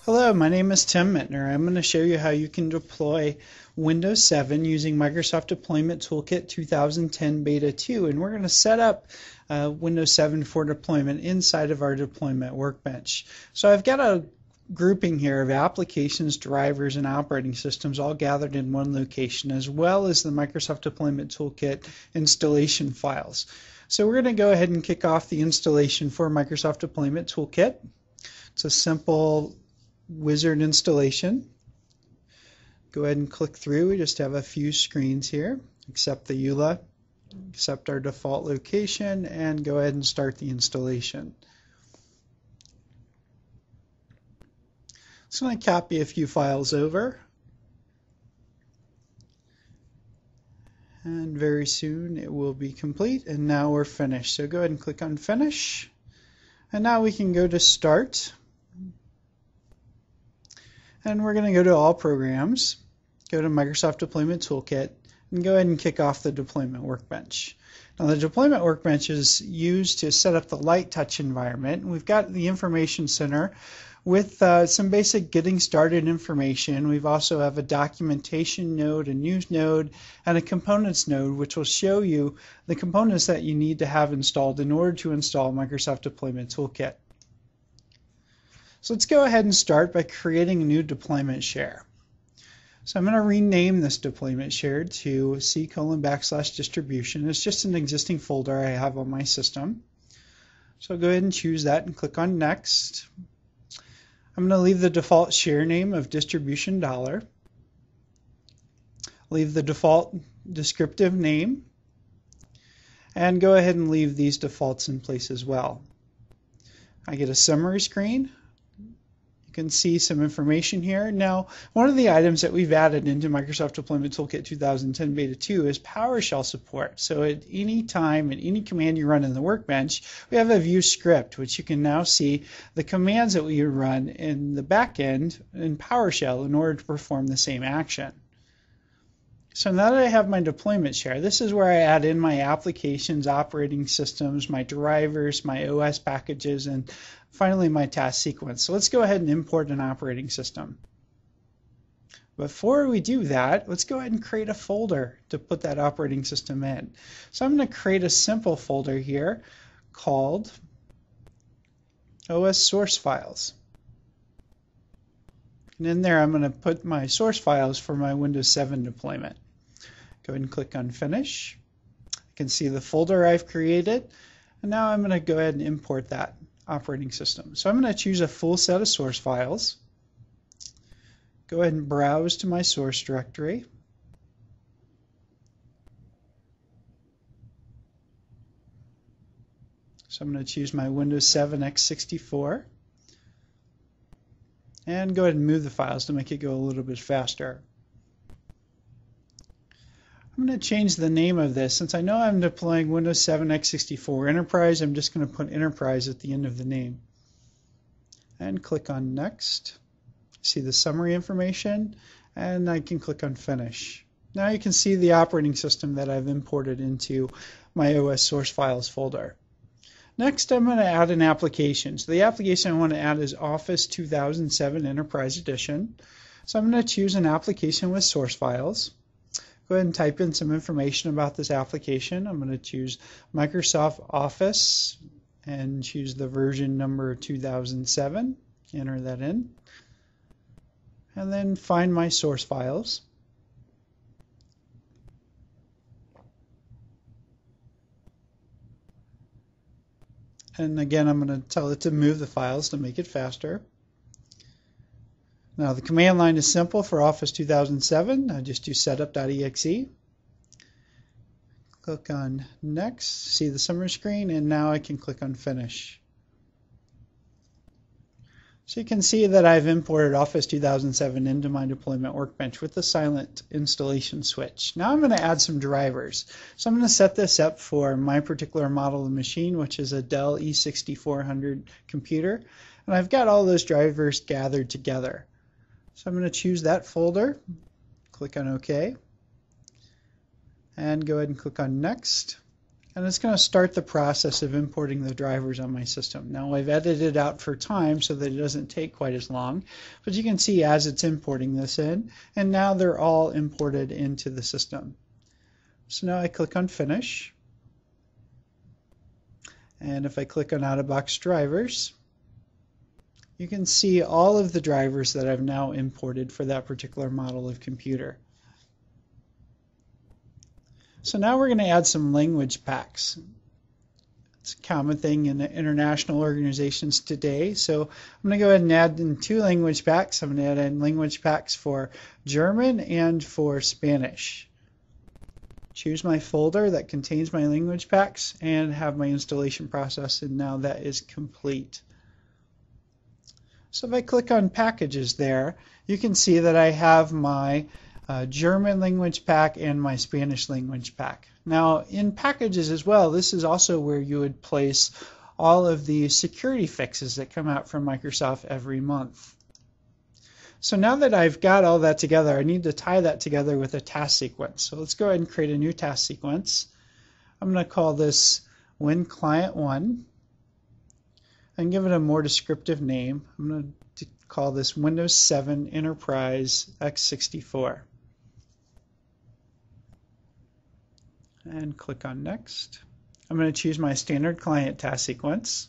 Hello, my name is Tim Mittner. I'm going to show you how you can deploy Windows 7 using Microsoft Deployment Toolkit 2010 Beta 2. And we're going to set up Windows 7 for deployment inside of our deployment workbench. So I've got a grouping here of applications, drivers, and operating systems all gathered in one location, as well as the Microsoft Deployment Toolkit installation files. So we're going to go ahead and kick off the installation for Microsoft Deployment Toolkit. It's a simple wizard installation. Go ahead and click through. We just have a few screens here. Accept the EULA, accept our default location, and go ahead and start the installation. So I'm going to copy a few files over, and very soon it will be complete, and now we're finished. So go ahead and click on Finish, and now we can go to Start. And we're going to go to All Programs, go to Microsoft Deployment Toolkit, and go ahead and kick off the Deployment Workbench. Now the Deployment Workbench is used to set up the light touch environment. We've got the Information Center with some basic getting started information. We've also have a documentation node, a news node, and a components node, which will show you the components that you need to have installed in order to install Microsoft Deployment Toolkit. So let's go ahead and start by creating a new deployment share. So I'm going to rename this deployment share to C:\distribution. It's just an existing folder I have on my system. So I'll go ahead and choose that and click on Next. I'm going to leave the default share name of distribution $. Leave the default descriptive name. And go ahead and leave these defaults in place as well. I get a summary screen. You can see some information here. Now, one of the items that we've added into Microsoft Deployment Toolkit 2010 Beta 2 is PowerShell support. So at any time, at any command you run in the workbench, we have a view script, which you can now see the commands that we run in the back end in PowerShell in order to perform the same action. So now that I have my deployment share, this is where I add in my applications, operating systems, my drivers, my OS packages, and finally my task sequence. So let's go ahead and import an operating system. Before we do that, let's go ahead and create a folder to put that operating system in. So I'm going to create a simple folder here called OS source files. And in there I'm going to put my source files for my Windows 7 deployment. Go ahead and click on Finish. You can see the folder I've created, and now I'm going to go ahead and import that operating system. So I'm going to choose a full set of source files. Go ahead and browse to my source directory. So I'm going to choose my Windows 7 x64 and go ahead and move the files to make it go a little bit faster. I'm going to change the name of this. Since I know I'm deploying Windows 7 x64 Enterprise, I'm just going to put Enterprise at the end of the name. And click on Next. See the summary information, and I can click on Finish. Now you can see the operating system that I've imported into my OS source files folder. Next, I'm going to add an application. So the application I want to add is Office 2007 Enterprise Edition. So I'm going to choose an application with source files. Go ahead and type in some information about this application. I'm going to choose Microsoft Office and choose the version number 2007. Enter that in. And then find my source files. And again, I'm going to tell it to move the files to make it faster. Now the command line is simple for Office 2007. I just do setup.exe. Click on Next, see the summary screen, and now I can click on Finish. So you can see that I've imported Office 2007 into my deployment workbench with the silent installation switch. Now I'm going to add some drivers. So I'm going to set this up for my particular model of machine, which is a Dell E6400 computer. And I've got all those drivers gathered together. So I'm going to choose that folder, click on OK, and go ahead and click on Next. and it's going to start the process of importing the drivers on my system. Now I've edited out for time so that it doesn't take quite as long, but you can see as it's importing this in, and now they're all imported into the system. So now I click on Finish, and if I click on Out-of-Box Drivers, you can see all of the drivers that I've now imported for that particular model of computer. So now we're going to add some language packs. It's a common thing in international organizations today. So I'm going to go ahead and add in 2 language packs. I'm going to add in language packs for German and for Spanish. Choose my folder that contains my language packs and have my installation process, and now that is complete. So if I click on Packages there, you can see that I have my German language pack and my Spanish language pack. Now in Packages as well, this is also where you would place all of the security fixes that come out from Microsoft every month. So now that I've got all that together, I need to tie that together with a task sequence. So let's go ahead and create a new task sequence. I'm going to call this WinClient1 and give it a more descriptive name. I'm going to call this Windows 7 Enterprise x64. And click on Next. I'm going to choose my standard client task sequence.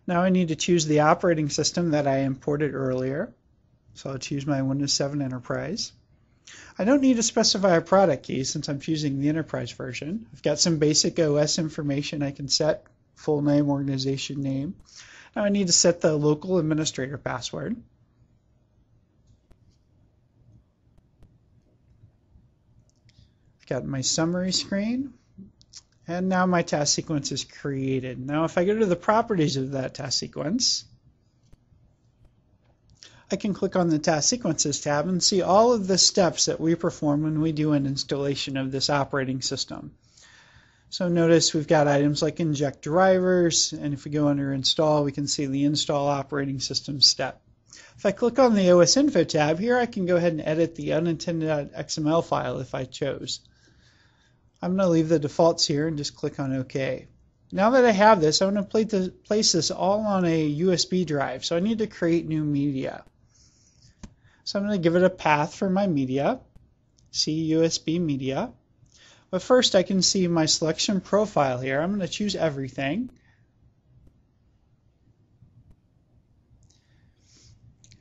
Now I need to choose the operating system that I imported earlier. So I'll choose my Windows 7 Enterprise. I don't need to specify a product key since I'm choosing the Enterprise version. I've got some basic OS information I can set, full name, organization name. Now I need to set the local administrator password. I've got my summary screen, and now my task sequence is created. Now if I go to the properties of that task sequence, I can click on the Task Sequences tab and see all of the steps that we perform when we do an installation of this operating system. So notice we've got items like inject drivers, and if we go under Install, we can see the Install Operating System step. If I click on the OS Info tab here, I can go ahead and edit the unintended.xml file if I chose. I'm going to leave the defaults here and just click on OK. Now that I have this, I'm going to place this all on a USB drive, so I need to create new media. So I'm going to give it a path for my media, C USB media. But first I can see my selection profile here. I'm going to choose everything.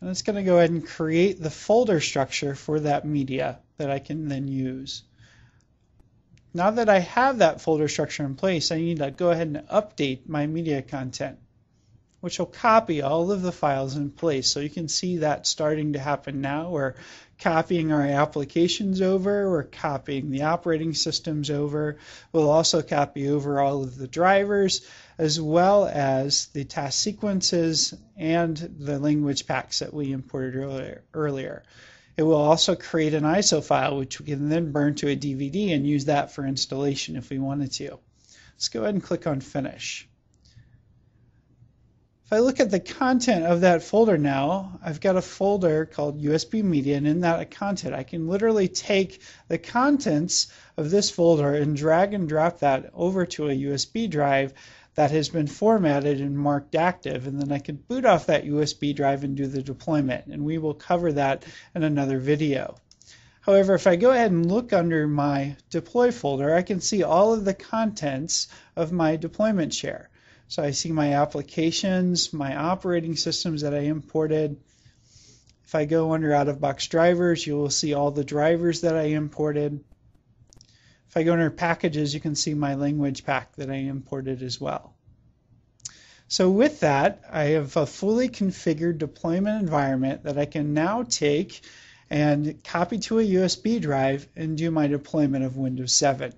And it's going to go ahead and create the folder structure for that media that I can then use. Now that I have that folder structure in place, I need to go ahead and update my media content, which will copy all of the files in place. So you can see that starting to happen now. We're copying our applications over, we're copying the operating systems over. We'll also copy over all of the drivers, as well as the task sequences and the language packs that we imported earlier. It will also create an ISO file, which we can then burn to a DVD and use that for installation if we wanted to. Let's go ahead and click on Finish. If I look at the content of that folder now, I've got a folder called USB Media, and in that content I can literally take the contents of this folder and drag and drop that over to a USB drive that has been formatted and marked active, and then I can boot off that USB drive and do the deployment, and we will cover that in another video. However, if I go ahead and look under my deploy folder, I can see all of the contents of my deployment share. So I see my applications, my operating systems that I imported. If I go under out-of-box drivers, you will see all the drivers that I imported. If I go under packages, you can see my language pack that I imported as well. So with that, I have a fully configured deployment environment that I can now take and copy to a USB drive and do my deployment of Windows 7.